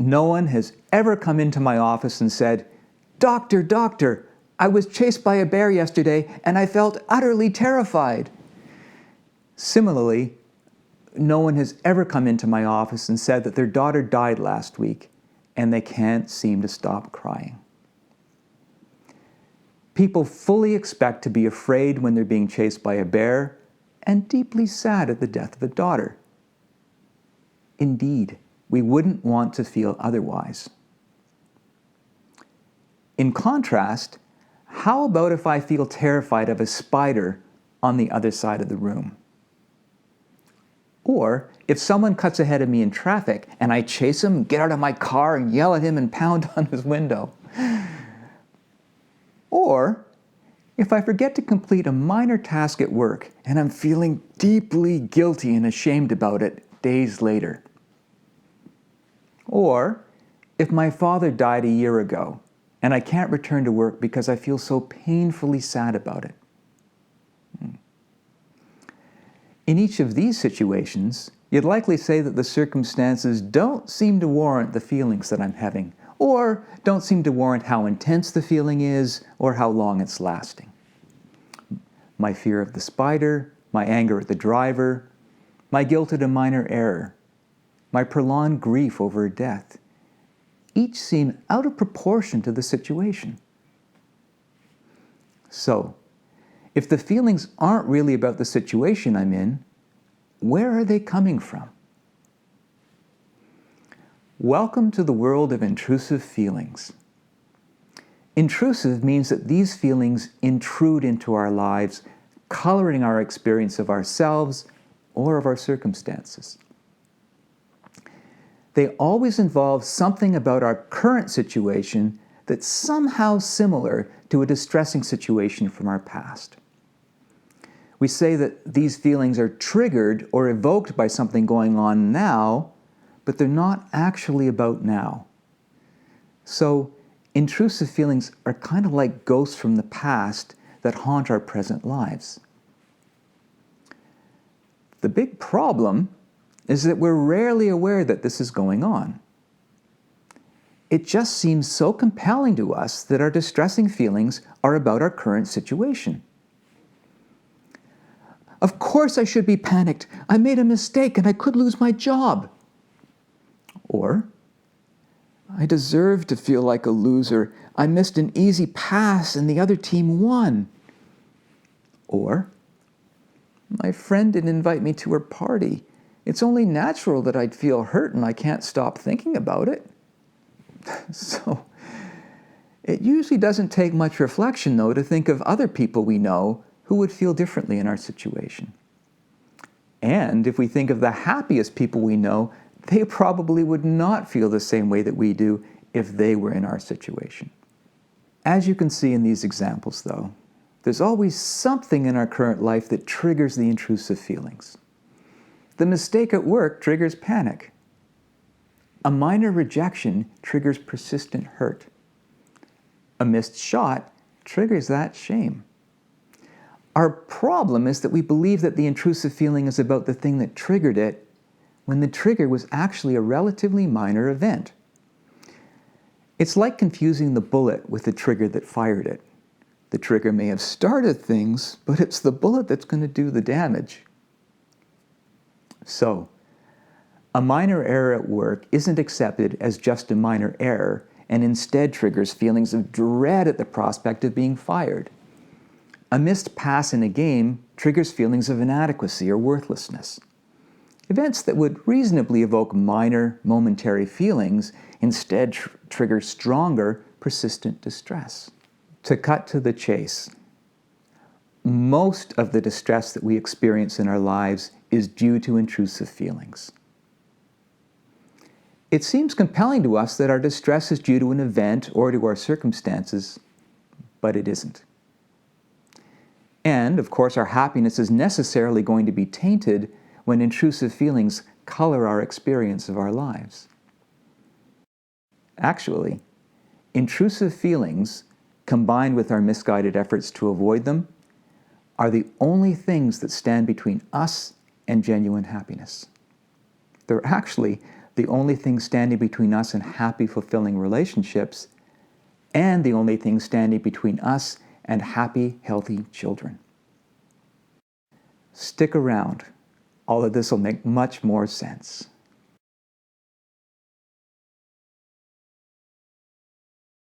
No one has ever come into my office and said, "Doctor, doctor, I was chased by a bear yesterday and I felt utterly terrified." Similarly, no one has ever come into my office and said that their daughter died last week and they can't seem to stop crying. People fully expect to be afraid when they're being chased by a bear and deeply sad at the death of a daughter. Indeed, we wouldn't want to feel otherwise. In contrast, how about if I feel terrified of a spider on the other side of the room? Or if someone cuts ahead of me in traffic and I chase him, get out of my car and yell at him and pound on his window. Or if I forget to complete a minor task at work and I'm feeling deeply guilty and ashamed about it days later. Or if my father died a year ago and I can't return to work because I feel so painfully sad about it. In each of these situations, you'd likely say that the circumstances don't seem to warrant the feelings that I'm having, or don't seem to warrant how intense the feeling is or how long it's lasting. My fear of the spider, my anger at the driver, my guilt at a minor error, my prolonged grief over a death, each seem out of proportion to the situation. So, if the feelings aren't really about the situation I'm in, where are they coming from? Welcome to the world of intrusive feelings. Intrusive means that these feelings intrude into our lives, coloring our experience of ourselves or of our circumstances. They always involve something about our current situation that's somehow similar to a distressing situation from our past. We say that these feelings are triggered or evoked by something going on now, but they're not actually about now. So, intrusive feelings are kind of like ghosts from the past that haunt our present lives. The big problem is that we're rarely aware that this is going on. It just seems so compelling to us that our distressing feelings are about our current situation. Of course I should be panicked. I made a mistake and I could lose my job. Or, I deserve to feel like a loser. I missed an easy pass and the other team won. Or, my friend didn't invite me to her party. It's only natural that I'd feel hurt and I can't stop thinking about it. So, it usually doesn't take much reflection, though, to think of other people we know who would feel differently in our situation. And if we think of the happiest people we know, they probably would not feel the same way that we do if they were in our situation. As you can see in these examples, though, there's always something in our current life that triggers the intrusive feelings. The mistake at work triggers panic. A minor rejection triggers persistent hurt. A missed shot triggers that shame. Our problem is that we believe that the intrusive feeling is about the thing that triggered it, when the trigger was actually a relatively minor event. It's like confusing the bullet with the trigger that fired it. The trigger may have started things, but it's the bullet that's going to do the damage. So, a minor error at work isn't accepted as just a minor error and instead triggers feelings of dread at the prospect of being fired. A missed pass in a game triggers feelings of inadequacy or worthlessness. Events that would reasonably evoke minor, momentary feelings instead trigger stronger, persistent distress. To cut to the chase, most of the distress that we experience in our lives is due to intrusive feelings. It seems compelling to us that our distress is due to an event or to our circumstances, but it isn't. And, of course, our happiness is necessarily going to be tainted when intrusive feelings color our experience of our lives. Actually, intrusive feelings, combined with our misguided efforts to avoid them, are the only things that stand between us and genuine happiness. They're actually the only thing standing between us and happy, fulfilling relationships, and the only thing standing between us and happy, healthy children. Stick around. All of this will make much more sense.